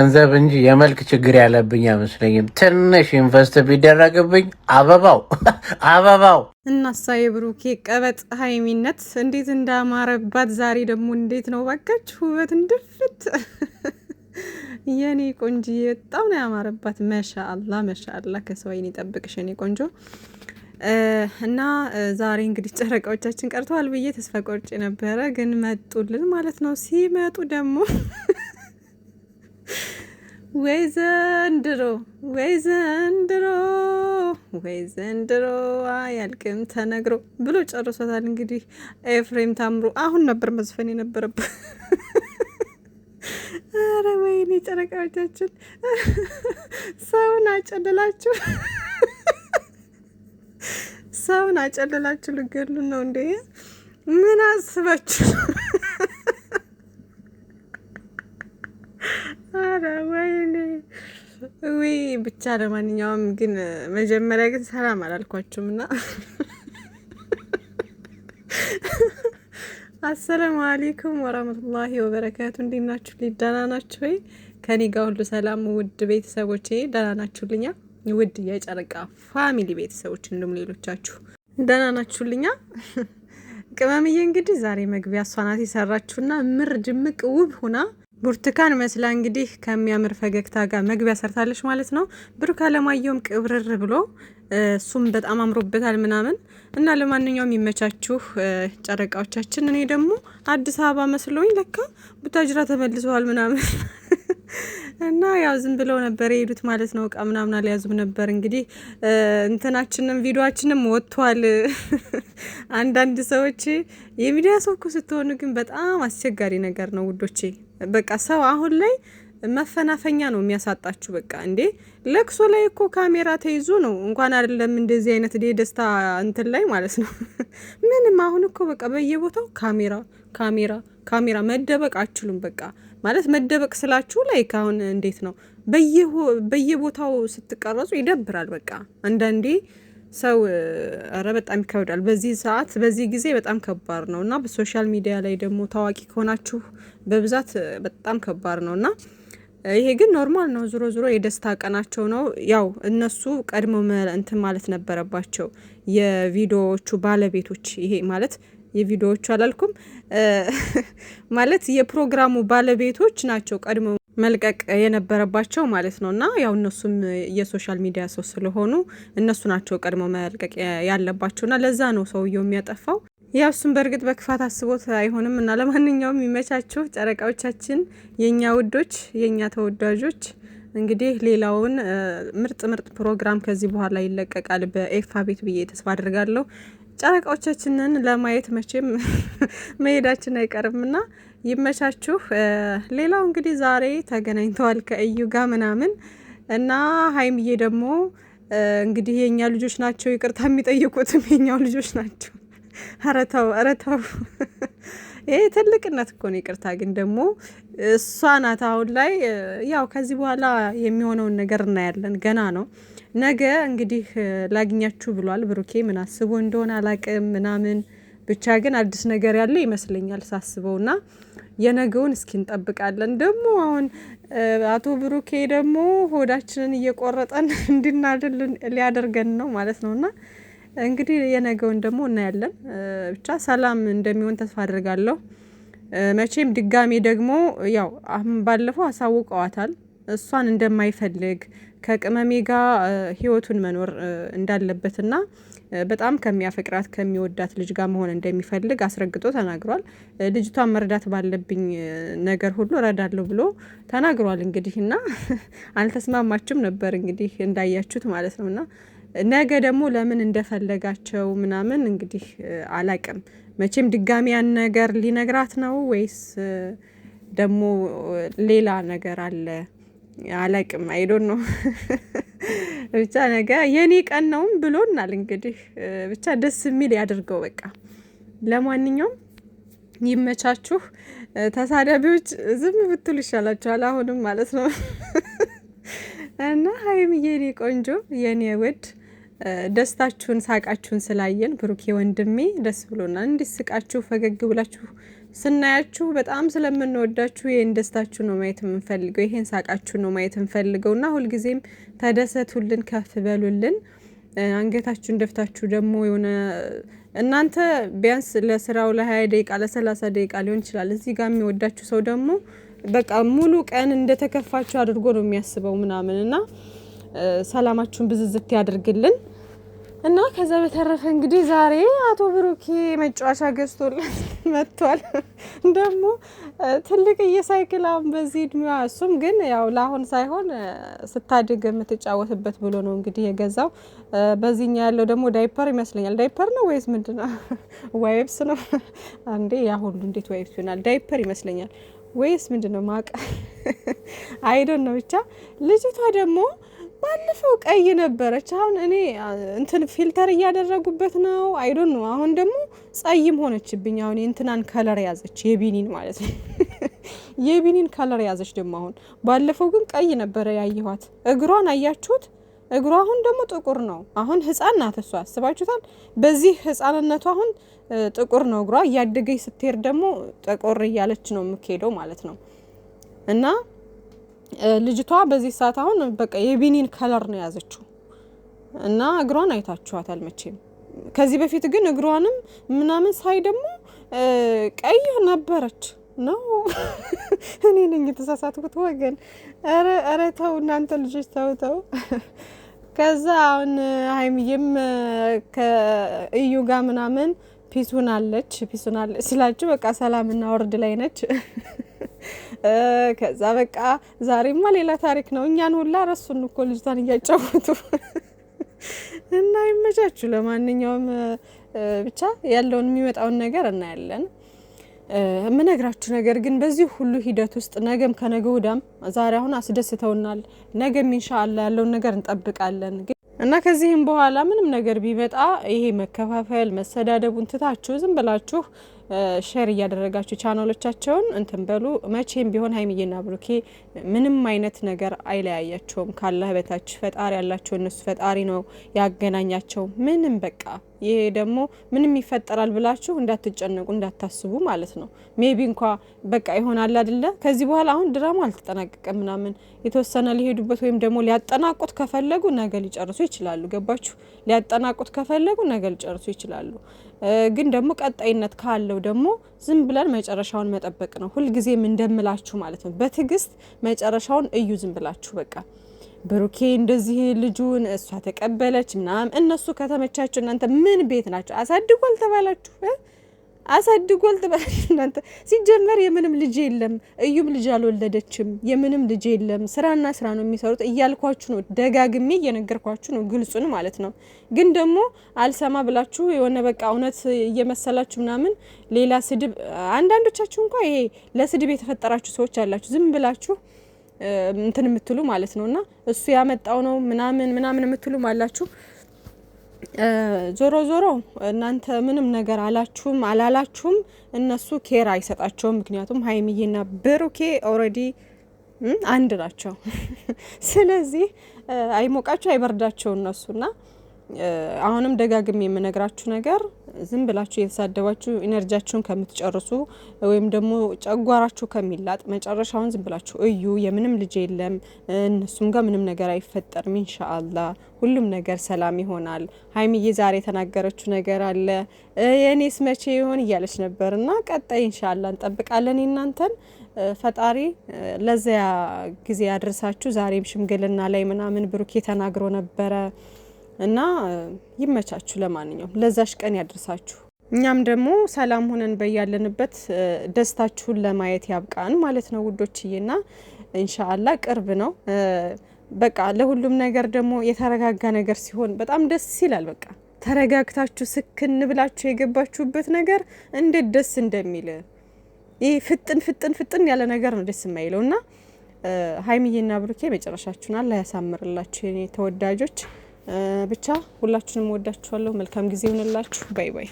ገንዘብ እንጂ የመልክ ችግር ያለብኝ አይመስለኝም። ትንሽ ኢንቨስት ቢደረግብኝ አበባው እናሳ የብሩኬ ቀበጥ ሀይሚነት እንዴት እንዳማረባት ዛሬ ደግሞ እንዴት ነው ባካችሁ ውበት እንድፍት የኔ ቆንጆ በጣም ነው ያማረባት። ማሻአላ ማሻአላ ከሰው አይን ይጠብቅሽ የኔ ቆንጆ። እና ዛሬ እንግዲህ ጨረቃዎቻችን ቀርተዋል ብዬ ተስፋ ቆርጬ ነበረ፣ ግን መጡልን ማለት ነው። ሲመጡ ደግሞ ወይ ዘንድሮ ወይ ዘንድሮ ወይ ዘንድሮ አያልቅም ተነግሮ ብሎ ጨርሶታል። እንግዲህ ኤፍሬም ታምሩ አሁን ነበር መዝፈን የነበረበት። አረ ወይኔ ጨረቃዎቻችን ሰውን አጨልላችሁ ሰውን አጨልላችሁ ልገሉ ነው እንዴ? ምን አስባችሁ? አረ ወይኔ ወይ ብቻ። ለማንኛውም ግን መጀመሪያ ግን ሰላም አላልኳችሁም እና አሰላሙ አለይኩም ወራህመቱላሂ ወበረካቱ። እንዴት ናችሁ? ደህና ናችሁ ወይ? ከኔ ጋር ሁሉ ሰላም። ውድ ቤተሰቦቼ ደህና ናችሁልኛ? ውድ የጨረቃ ፋሚሊ ቤተሰቦች እንደም ሌሎቻችሁ ደህና ናችሁልኛ? ቅመምዬ እንግዲህ ዛሬ መግቢያ እሷ ናት የሰራችሁና ምር ድምቅ ውብ ሁና ብርቱካን መስላ እንግዲህ ከሚያምር ፈገግታ ጋር መግቢያ ሰርታለች ማለት ነው። ብሩክ አለማየሁም ቅብርር ብሎ እሱም በጣም አምሮበታል ምናምን እና ለማንኛውም ይመቻችሁ ጨረቃዎቻችን። እኔ ደግሞ አዲስ አበባ መስሎኝ ለካ ቡታጅራ ተመልሰዋል ምናምን እና ያው ዝም ብለው ነበር የሄዱት ማለት ነው። እቃ ምናምን አልያዙም ነበር። እንግዲህ እንትናችንም ቪዲዮአችንም ወጥቷል። አንዳንድ ሰዎች የሚዲያ ሰው እኮ ስትሆኑ ግን በጣም አስቸጋሪ ነገር ነው ውዶቼ። በቃ ሰው አሁን ላይ መፈናፈኛ ነው የሚያሳጣችሁ። በቃ እንዴ ለቅሶ ላይ እኮ ካሜራ ተይዞ ነው እንኳን አይደለም እንደዚህ አይነት ደስታ እንትን ላይ ማለት ነው። ምንም አሁን እኮ በቃ በየቦታው ካሜራ ካሜራ ካሜራ፣ መደበቅ አችሉም። በቃ ማለት መደበቅ ስላችሁ ላይ አሁን እንዴት ነው በየቦታው ስትቀረጹ ይደብራል። በቃ አንዳንዴ ሰው ኧረ በጣም ይከብዳል። በዚህ ሰዓት በዚህ ጊዜ በጣም ከባድ ነው እና በሶሻል ሚዲያ ላይ ደግሞ ታዋቂ ከሆናችሁ በብዛት በጣም ከባድ ነው እና ይሄ ግን ኖርማል ነው። ዞሮ ዞሮ የደስታ ቀናቸው ነው። ያው እነሱ ቀድሞ እንትን ማለት ነበረባቸው የቪዲዮዎቹ ባለቤቶች። ይሄ ማለት የቪዲዮዎቹ አላልኩም ማለት የፕሮግራሙ ባለቤቶች ናቸው ቀድሞ መልቀቅ የነበረባቸው ማለት ነው። እና ያው እነሱም የሶሻል ሚዲያ ሰው ስለሆኑ እነሱ ናቸው ቀድሞ መልቀቅ ያለባቸውና ለዛ ነው ሰውየው የሚያጠፋው። ያው እሱም በእርግጥ በክፋት አስቦት አይሆንም። እና ለማንኛውም የሚመቻችሁ ጨረቃዎቻችን፣ የኛ ውዶች፣ የኛ ተወዳጆች። እንግዲህ ሌላውን ምርጥ ምርጥ ፕሮግራም ከዚህ በኋላ ይለቀቃል በኤፋ ቤት ብዬ ተስፋ አድርጋለሁ። ጨረቃዎቻችንን ለማየት መቼም መሄዳችን አይቀርምና ይመቻችሁ። ሌላው እንግዲህ ዛሬ ተገናኝተዋል ከእዩ ጋር ምናምን እና ሀይምዬ ደግሞ እንግዲህ የኛ ልጆች ናቸው ይቅርታ የሚጠይቁትም የኛው ልጆች ናቸው። አረታው አረታው ይሄ ትልቅነት እኮ ነው። ይቅርታ ግን ደግሞ እሷ ናት አሁን ላይ ያው ከዚህ በኋላ የሚሆነውን ነገር እናያለን። ገና ነው። ነገ እንግዲህ ላግኛችሁ ብሏል ብሩኬ። ምን አስቦ እንደሆነ አላቅም ምናምን ብቻ ግን አዲስ ነገር ያለ ይመስለኛል ሳስበውና የነገውን እስኪ እንጠብቃለን። ደግሞ አሁን አቶ ብሩኬ ደግሞ ሆዳችንን እየቆረጠን እንድናድል ሊያደርገን ነው ማለት ነውና እንግዲህ የነገውን ደግሞ እናያለን። ብቻ ሰላም እንደሚሆን ተስፋ አድርጋለሁ። መቼም ድጋሜ ደግሞ ያው አሁን ባለፈው አሳውቀዋታል እሷን እንደማይፈልግ ከቅመሜ ጋር ህይወቱን መኖር እንዳለበትና በጣም ከሚያፈቅራት ከሚወዳት ልጅ ጋር መሆን እንደሚፈልግ አስረግጦ ተናግሯል። ልጅቷን መርዳት ባለብኝ ነገር ሁሉ እረዳለሁ ብሎ ተናግሯል። እንግዲህና አልተስማማችም ነበር እንግዲህ እንዳያችሁት ማለት ነውና ነገ ደግሞ ለምን እንደፈለጋቸው ምናምን እንግዲህ አላቅም። መቼም ድጋሚ ያን ነገር ሊነግራት ነው ወይስ ደግሞ ሌላ ነገር አለ አላቅም። አይዶን ነው ብቻ ነገ የኔ ቀን ነውም ብሎናል። እንግዲህ ብቻ ደስ የሚል ያድርገው። በቃ ለማንኛውም ይመቻችሁ። ተሳዳቢዎች ዝም ብትሉ ይሻላችኋል አሁንም ማለት ነው። እና ሀይሚዬ የኔ ቆንጆ የኔ ውድ ደስታችሁን ሳቃችሁን ስላየን ብሩኬ ወንድሜ ደስ ብሎናል። እንዲስቃችሁ ፈገግ ብላችሁ ስናያችሁ በጣም ስለምንወዳችሁ ይሄን ደስታችሁ ነው ማየት የምንፈልገው፣ ይሄን ሳቃችሁ ነው ማየት የምንፈልገውና ሁልጊዜም ተደሰቱልን፣ ከፍ በሉልን። አንገታችሁን ደፍታችሁ ደግሞ የሆነ እናንተ ቢያንስ ለስራው ለ20 ደቂቃ ለ30 ደቂቃ ሊሆን ይችላል። እዚህ ጋር የሚወዳችሁ ሰው ደግሞ በቃ ሙሉ ቀን እንደተከፋችሁ አድርጎ ነው የሚያስበው ምናምንና ሰላማችሁን ብዝዝት ያድርግልን። እና ከዛ በተረፈ እንግዲህ ዛሬ አቶ ብሩኬ መጫወቻ ገዝቶልን መጥቷል። ደግሞ ትልቅ የሳይክል አሁን በዚህ እድሜዋ እሱም ግን ያው ለአሁን ሳይሆን ስታድግ የምትጫወትበት ብሎ ነው እንግዲህ የገዛው። በዚህኛ ያለው ደግሞ ዳይፐር ይመስለኛል። ዳይፐር ነው ወይስ ምንድነው? ዋይፕስ ነው አንዴ ያ ሁሉ እንዴት ዋይፕስ ይሆናል? ዳይፐር ይመስለኛል ወይስ ምንድነው? ማቃ አይዶን ነው ብቻ። ልጅቷ ደግሞ ባለፈው ቀይ ነበረች። አሁን እኔ እንትን ፊልተር እያደረጉበት ነው አይዶን ነው። አሁን ደግሞ ጸይም ሆነችብኝ። አሁን የእንትናን ከለር ያዘች፣ የቢኒን ማለት ነው። የቢኒን ከለር ያዘች ደግሞ አሁን። ባለፈው ግን ቀይ ነበረ ያየኋት። እግሯን አያችሁት? እግሯ አሁን ደግሞ ጥቁር ነው። አሁን ህፃን ናት እሷ፣ አስባችሁታል? በዚህ ህፃንነቷ አሁን ጥቁር ነው እግሯ። እያደገች ስትሄድ ደግሞ ጥቁር እያለች ነው የምትሄደው ማለት ነው። እና ልጅቷ በዚህ ሰዓት አሁን በቃ የቢኒን ከለር ነው ያዘችው። እና እግሯን አይታችኋታል መቼም። ከዚህ በፊት ግን እግሯንም ምናምን ሳይ ደግሞ ቀይ ነበረች ነው። እኔ ነኝ የተሳሳትኩት ወገን። ኧረ ተው እናንተ ልጆች ተው። ከዛ አሁን ሀይሚዬም ከእዩ ጋር ምናምን ፒሱናለች ስላችሁ በቃ ሰላምና ወርድ ላይ ነች። ከዛ በቃ ዛሬማ ሌላ ታሪክ ነው። እኛን ሁላ ረሱን እኮ ልጅቷን እያጫወቱ እና ይመቻችሁ። ለማንኛውም ብቻ ያለውን የሚመጣውን ነገር እናያለን። የምነግራችሁ ነገር ግን በዚህ ሁሉ ሂደት ውስጥ ነገም ከነገ ወዲያም ዛሬ አሁን አስደስተውናል፣ ነገም ኢንሻአላህ ያለውን ነገር እንጠብቃለን። እና ከዚህም በኋላ ምንም ነገር ቢመጣ ይሄ መከፋፈል መሰዳደቡን ትታችሁ ዝም ብላችሁ ሼር እያደረጋችሁ ቻናሎቻቸውን እንትን በሉ። መቼም ቢሆን ሀይሚዬና ብሩኬ ምንም አይነት ነገር አይለያያቸውም። ካላህ በታች ፈጣሪ ያላቸው እነሱ ፈጣሪ ነው ያገናኛቸው። ምንም በቃ ይሄ ደግሞ ምንም ይፈጠራል ብላችሁ እንዳትጨነቁ እንዳታስቡ ማለት ነው። ሜቢ እንኳ በቃ ይሆናል አይደለ? ከዚህ በኋላ አሁን ድራማ አልተጠናቀቀም ምናምን የተወሰነ ሊሄዱበት ወይም ደግሞ ሊያጠናቁት ከፈለጉ ነገ ሊጨርሱ ይችላሉ። ገባችሁ? ሊያጠናቁት ከፈለጉ ነገ ሊጨርሱ ይችላሉ። ግን ደግሞ ቀጣይነት ካለው ደግሞ ዝም ብለን መጨረሻውን መጠበቅ ነው። ሁልጊዜም እንደምላችሁ ማለት ነው። በትዕግስት መጨረሻውን እዩ ዝም ብላችሁ በቃ ብሩኬ እንደዚህ ልጁን እሷ ተቀበለች ምናምን እነሱ ከተመቻቸው እናንተ ምን ቤት ናቸው? አሳድጓል ተባላችሁ አሳድጓል ተባላችሁ እናንተ። ሲጀመር የምንም ልጅ የለም፣ እዩም ልጅ አልወለደችም፣ የምንም ልጅ የለም። ስራና ስራ ነው የሚሰሩት እያልኳችሁ ነው፣ ደጋግሜ እየነገርኳችሁ ነው፣ ግልጹን ማለት ነው። ግን ደግሞ አልሰማ ብላችሁ የሆነ በቃ እውነት እየመሰላችሁ ምናምን ሌላ ስድብ። አንዳንዶቻችሁ እንኳን ይሄ ለስድብ የተፈጠራችሁ ሰዎች አላችሁ፣ ዝም ብላችሁ እንትን የምትሉ ማለት ነውና እሱ ያመጣው ነው ምናምን የምትሉ አላችሁ። ዞሮ ዞሮ እናንተ ምንም ነገር አላችሁም አላላችሁም እነሱ ኬር አይሰጣቸውም። ምክንያቱም ሀይሚዬና ብሩኬ ኦልሬዲ አንድ ናቸው። ስለዚህ አይሞቃቸው አይበርዳቸው እነሱና አሁንም ደጋግሜ የምነግራችሁ ነገር ዝም ብላችሁ የተሳደባችሁ ኢነርጂያችሁን ከምትጨርሱ ወይም ደግሞ ጨጓራችሁ ከሚላጥ መጨረሻውን ዝም ብላችሁ እዩ። የምንም ልጅ የለም፣ እነሱም ጋር ምንም ነገር አይፈጠርም። ኢንሻአላህ ሁሉም ነገር ሰላም ይሆናል። ሀይሚዬ ዛሬ የተናገረችው ነገር አለ የኔስ መቼ ይሆን እያለች ነበርና ቀጣይ ኢንሻአላህ እንጠብቃለን እናንተን። ፈጣሪ ለዚያ ጊዜ ያድርሳችሁ። ዛሬም ሽምግልና ላይ ምናምን ብሩኬ ተናግሮ ነበረ እና ይመቻችሁ። ለማንኛውም ለዛሽ ቀን ያድርሳችሁ። እኛም ደግሞ ሰላም ሆነን በያለንበት ደስታችሁን ለማየት ያብቃን ማለት ነው ውዶችዬና ኢንሻአላህ ቅርብ ነው። በቃ ለሁሉም ነገር ደግሞ የተረጋጋ ነገር ሲሆን በጣም ደስ ይላል። በቃ ተረጋግታችሁ ስክን ብላችሁ የገባችሁበት ነገር እንዴት ደስ እንደሚል ይሄ ፍጥን ያለ ነገር ነው ደስ የማይለውና ሀይሚዬና ብሩኬ መጨረሻችሁን አላህ ያሳምርላችሁ የኔ ተወዳጆች። ብቻ ሁላችሁንም ወዳችኋለሁ። መልካም ጊዜ ይሁንላችሁ። ባይ ባይ።